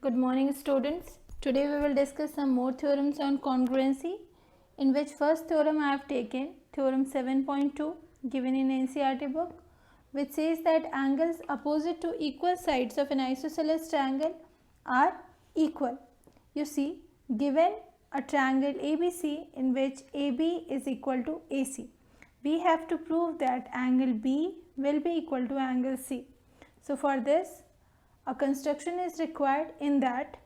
Good morning, students. Today we will discuss some more theorems on congruency, in which first theorem I have taken, theorem 7.2 given in NCERT book, which says that angles opposite to equal sides of an isosceles triangle are equal. You see, given a triangle ABC in which AB is equal to AC, we have to prove that angle B will be equal to angle C. So for this, a construction is required in that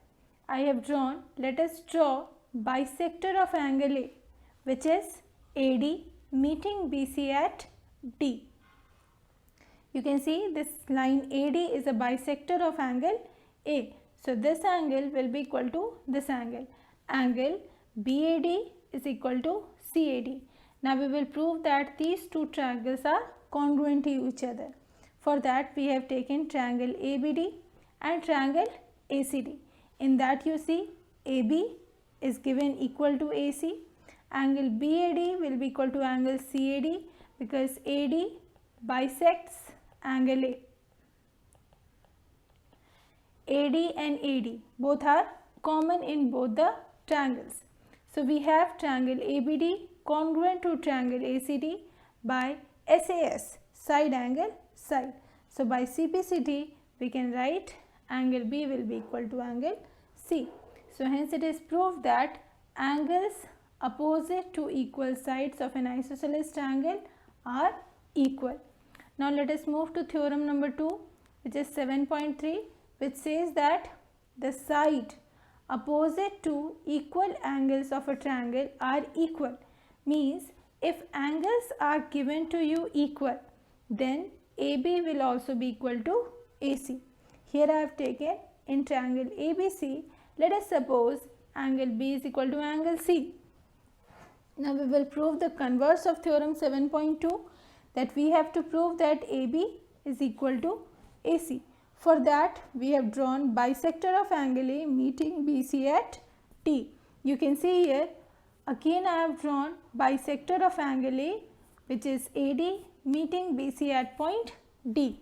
I have drawn, let us draw bisector of angle A, which is AD meeting BC at D. You can see this line AD is a bisector of angle A. So this angle will be equal to this angle. Angle BAD is equal to CAD. Now we will prove that these two triangles are congruent to each other. For that we have taken triangle ABD and triangle ACD. In that you see AB is given equal to AC, angle BAD will be equal to angle CAD because AD bisects angle A. AD and AD both are common in both the triangles. So we have triangle ABD congruent to triangle ACD by SAS, side angle side. So by CPCT we can write angle B will be equal to angle C. So hence it is proved that angles opposite to equal sides of an isosceles triangle are equal. Now let us move to theorem number 2, which is 7.3, which says that the side opposite to equal angles of a triangle are equal. Means if angles are given to you equal, then AB will also be equal to AC. Here I have taken in triangle ABC, let us suppose angle B is equal to angle C. Now we will prove the converse of theorem 7.2, that we have to prove that AB is equal to AC. For that we have drawn bisector of angle A meeting BC at T. You can see here again I have drawn bisector of angle A, which is AD meeting BC at point D.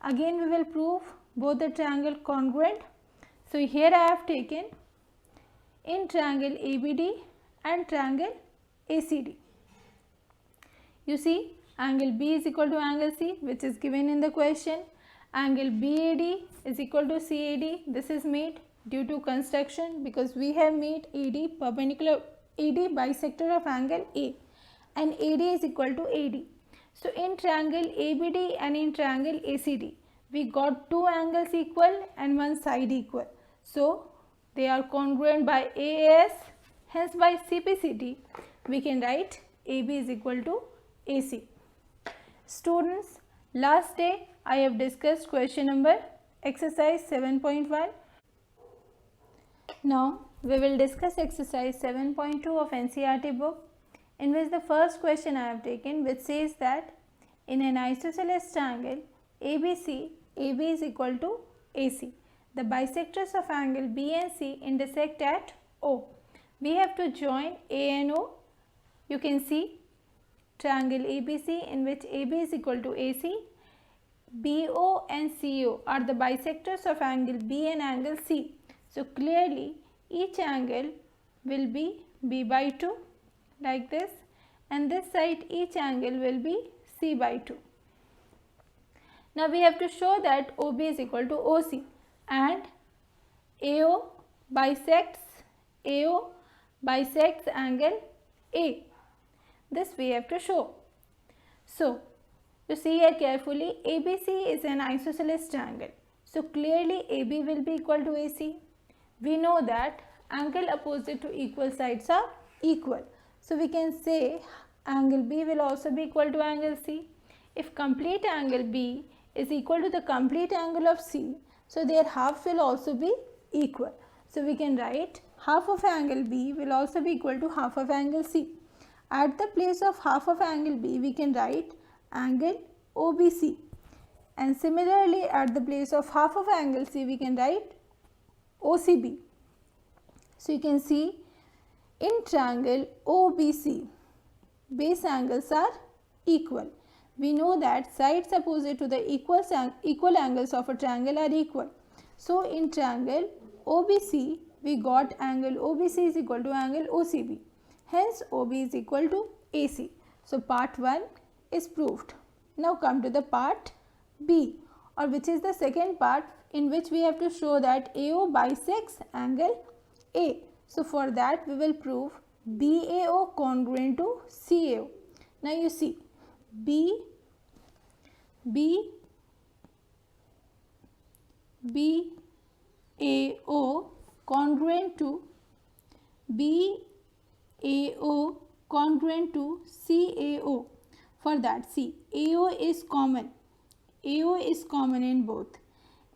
Again we will prove both the triangle congruent. So here I have taken in triangle ABD and triangle ACD. You see angle B is equal to angle C, which is given in the question. Angle BAD is equal to CAD. This is made due to construction because we have made AD perpendicular, AD bisector of angle A, and AD is equal to AD. So in triangle ABD and in triangle ACD, we got two angles equal and one side equal. So they are congruent by AS. Hence by CPCT we can write AB is equal to AC. Students, last day I have discussed question number exercise 7.1. Now we will discuss exercise 7.2 of NCERT book, in which the first question I have taken, which says that in an isosceles triangle ABC, AB is equal to AC. The bisectors of angle B and C intersect at O. We have to join A and O. You can see triangle ABC in which AB is equal to AC. BO and CO are the bisectors of angle B and angle C. So clearly each angle will be B by 2 like this, and this side each angle will be C by 2. Now we have to show that OB is equal to OC and AO bisects angle A. This we have to show. So you see here carefully, ABC is an isosceles triangle. So clearly AB will be equal to AC. We know that angle opposite to equal sides are equal. So we can say angle B will also be equal to angle C. If complete angle B is equal to the complete angle of C, so their half will also be equal. So we can write half of angle B will also be equal to half of angle C. At the place of half of angle B, we can write angle OBC, and similarly at the place of half of angle C, we can write OCB. So you can see in triangle OBC, base angles are equal. We know that sides opposite to the equal angles of a triangle are equal. So in triangle OBC, we got angle OBC is equal to angle OCB. Hence, OB is equal to AC. So, part 1 is proved. Now, come to the part B, or which is the second part, in which we have to show that AO bisects angle A. So, for that we will prove BAO congruent to CAO. Now, you see BAO congruent to CAO. For that, see, AO is common in both.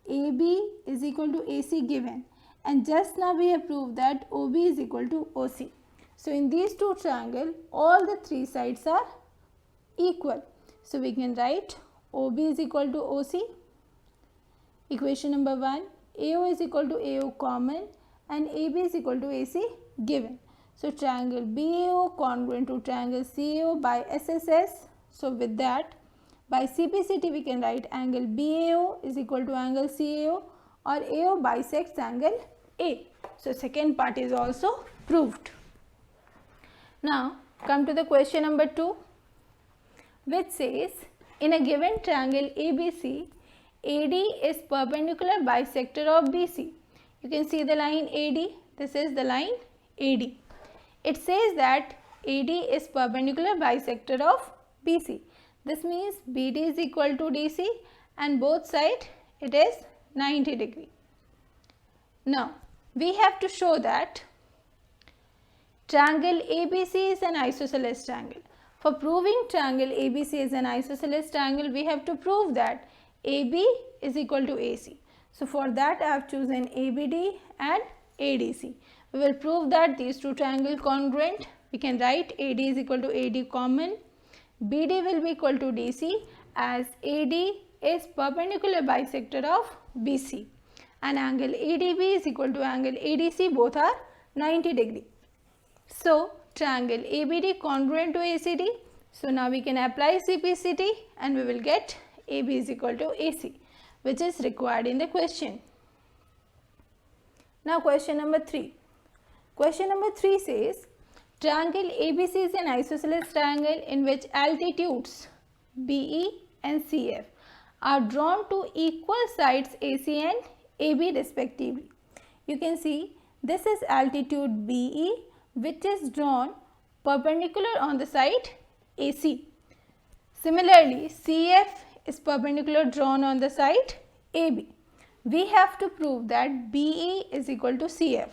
AB is equal to AC given, and just now we have proved that OB is equal to OC. So, in these two triangles, all the three sides are equal. So, we can write OB is equal to OC. Equation number 1, AO is equal to AO common and AB is equal to AC given. So, triangle BAO congruent to triangle CAO by SSS. So, with that, by CPCT we can write angle BAO is equal to angle CAO, or AO bisects angle A. So, second part is also proved. Now, come to the question number 2, which says in a given triangle ABC, AD is perpendicular bisector of BC. You can see the line AD, this is the line AD. It says that AD is perpendicular bisector of BC. This means BD is equal to DC and both sides it is 90 degree. Now, we have to show that triangle ABC is an isosceles triangle. For proving triangle ABC is an isosceles triangle, we have to prove that AB is equal to AC. So, for that I have chosen ABD and ADC. We will prove that these two triangles congruent. We can write AD is equal to AD common. BD will be equal to DC, as AD is perpendicular bisector of BC, and angle ADB is equal to angle ADC, both are 90 degree. So, triangle ABD congruent to ACD. So, now we can apply CPCT and we will get AB is equal to AC, which is required in the question. Now, question number 3. Question number 3 says triangle ABC is an isosceles triangle in which altitudes BE and CF are drawn to equal sides AC and AB respectively. You can see this is altitude BE, which is drawn perpendicular on the side AC. Similarly, CF is perpendicular drawn on the side AB. We have to prove that BE is equal to CF.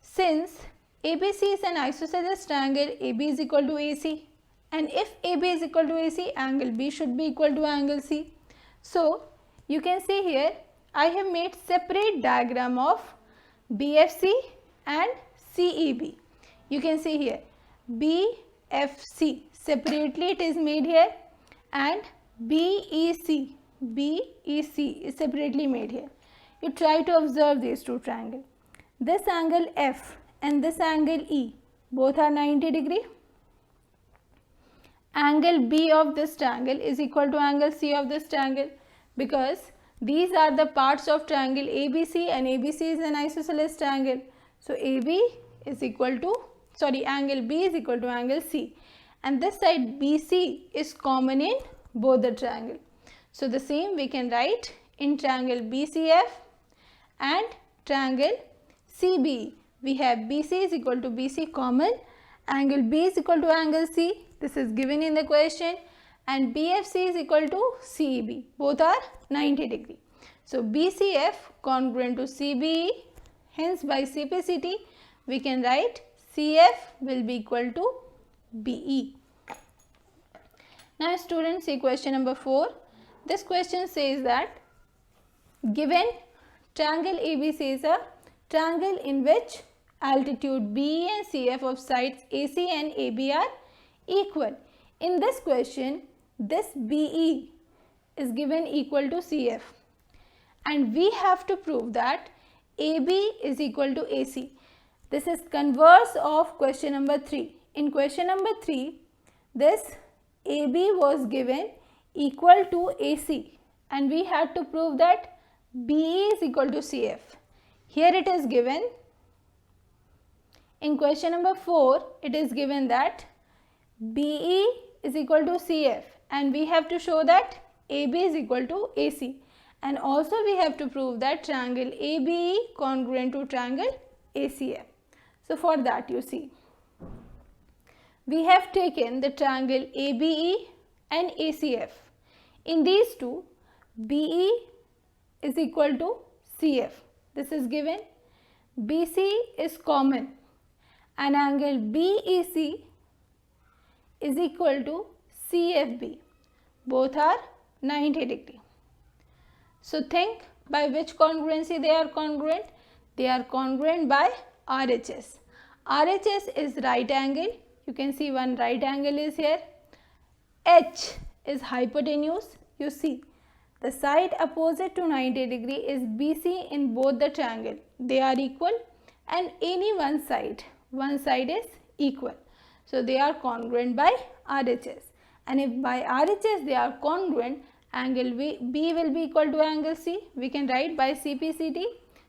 Since ABC is an isosceles triangle, AB is equal to AC, and if AB is equal to AC, angle B should be equal to angle C. So, you can see here I have made separate diagram of BFC and CEB. You can see here BFC separately it is made here, and BEC is separately made here. You try to observe these two triangles. This angle F and this angle E both are 90 degree. Angle B of this triangle is equal to angle C of this triangle, because these are the parts of triangle ABC, and ABC is an isosceles triangle. So, AB is equal to, angle B is equal to angle C, and this side BC is common in both the triangle. So, the same we can write in triangle BCF and triangle CBE. We have BC is equal to BC common, angle B is equal to angle C, this is given in the question, and BFC is equal to CEB, both are 90 degree. So, BCF congruent to CBE, hence by CPCT we can write CF will be equal to BE. Now, students, see question number 4. This question says that given triangle ABC is a triangle in which altitude BE and CF of sides AC and AB are equal. In this question, this BE is given equal to CF, and we have to prove that AB is equal to AC. This is converse of question number 3. In question number 3, this AB was given equal to AC, and we had to prove that BE is equal to CF. Here it is given, in question number 4, it is given that BE is equal to CF, and we have to show that AB is equal to AC, and also we have to prove that triangle ABE congruent to triangle ACF. So for that, you see, we have taken the triangle ABE and ACF. In these two, BE is equal to CF. This is given. BC is common, and angle BEC is equal to CFB. Both are 90 degree. So think by which congruency they are congruent. They are congruent by RHS. RHS is right angle. You can see one right angle is here. H is hypotenuse. You see, the side opposite to 90 degree is BC in both the triangle. They are equal, and any one side is equal. So they are congruent by RHS. And if by RHS they are congruent, angle B will be equal to angle C. We can write by CPCT.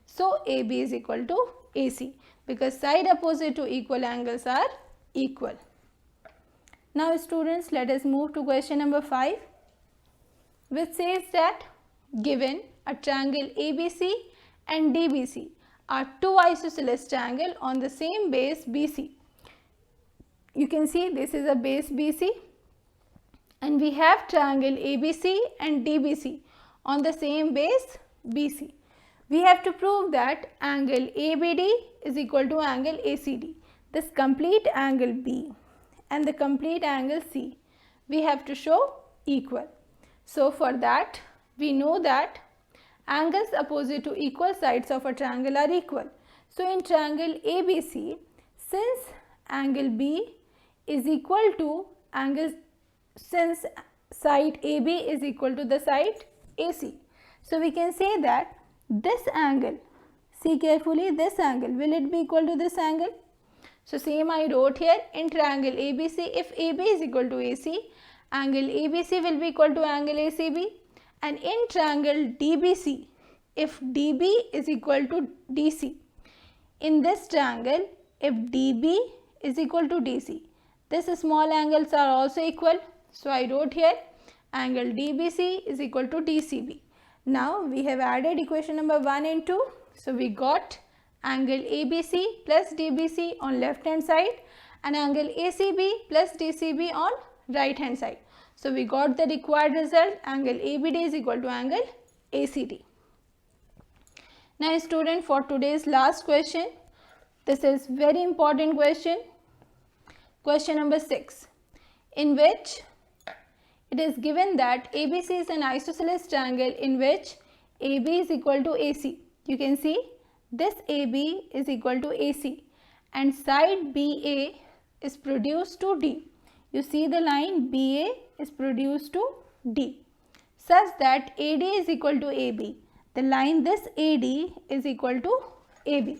So AB is equal to AC, because side opposite to equal angles are equal. Now students, let us move to question number 5, which says that given a triangle ABC and DBC are two isosceles triangles on the same base BC. You can see this is a base BC, and we have triangle ABC and DBC on the same base BC. We have to prove that angle ABD is equal to angle ACD. This complete angle B and the complete angle C, we have to show equal. So for that, we know that angles opposite to equal sides of a triangle are equal. So in triangle ABC, since angle B is equal to angle, since side AB is equal to the side AC, so we can say that this angle, see carefully, this angle, will it be equal to this angle? So same I wrote here, in triangle ABC, if AB is equal to AC, angle ABC will be equal to angle ACB, and in triangle DBC, if DB is equal to DC, in this triangle, if DB is equal to DC, these small angles are also equal. So I wrote here angle DBC is equal to DCB. Now we have added equation number 1 and 2. So we got angle ABC plus DBC on left hand side and angle ACB plus DCB on right hand side. So we got the required result, angle ABD is equal to angle ACD. Now student, for today's last question, this is very important question, question number 6, in which it is given that ABC is an isosceles triangle in which AB is equal to AC. You can see this AB is equal to AC and side BA is produced to D. You see the line BA is produced to D such that AD is equal to AB. The line this AD is equal to AB.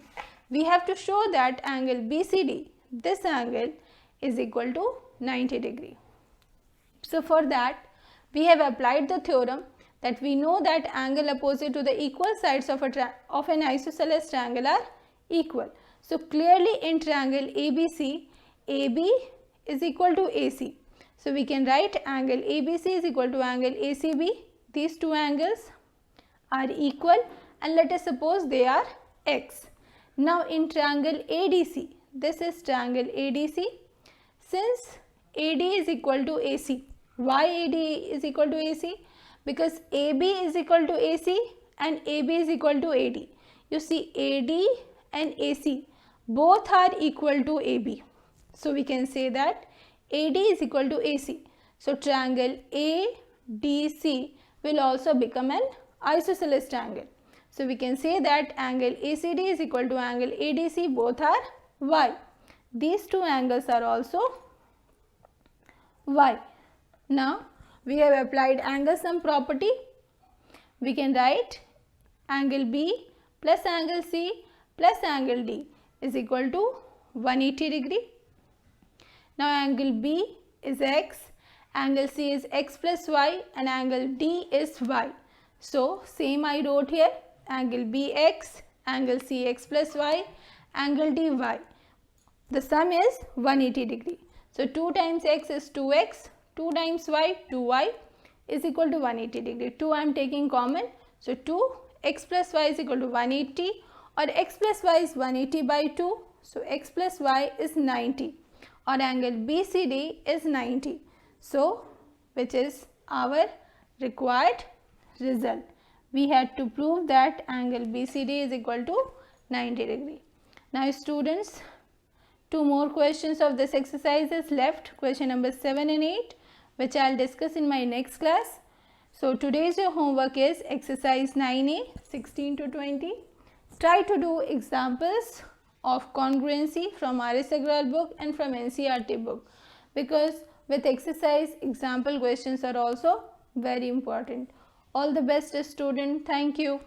We have to show that angle BCD, this angle, is equal to 90 degree. So for that, we have applied the theorem that we know that angle opposite to the equal sides of an isosceles triangle are equal. So clearly in triangle ABC, AB is equal to AC. So we can write angle ABC is equal to angle ACB. These two angles are equal and let us suppose they are x. Now in triangle ADC, this is triangle ADC, since AD is equal to AC. Why AD is equal to AC? Because AB is equal to AC and AB is equal to AD. You see AD and AC both are equal to AB. So we can say that AD is equal to AC. So triangle ADC will also become an isosceles triangle. So we can say that angle ACD is equal to angle ADC, both are Y. These two angles are also Y. Now we have applied angle sum property. We can write angle B plus angle C plus angle D is equal to 180 degree. Now angle B is x, angle C is x plus y and angle D is y. So same I wrote here, angle BX, angle CX plus y, angle dy. The sum is 180 degree. So 2 times x is 2x, 2 times y 2y is equal to 180 degree. 2 I am taking common. So 2x plus y is equal to 180, or x plus y is 180 by 2. So x plus y is 90, or angle BCD is 90. So which is our required result. We had to prove that angle BCD is equal to 90 degree. Now students, 2 more questions of this exercise is left, question number 7 and 8, which I will discuss in my next class. So today's your homework is exercise 9A 16 to 20. Try to do examples of congruency from R.S. Agrawal book and from NCERT book, because with exercise example questions are also very important. All the best student. Thank you.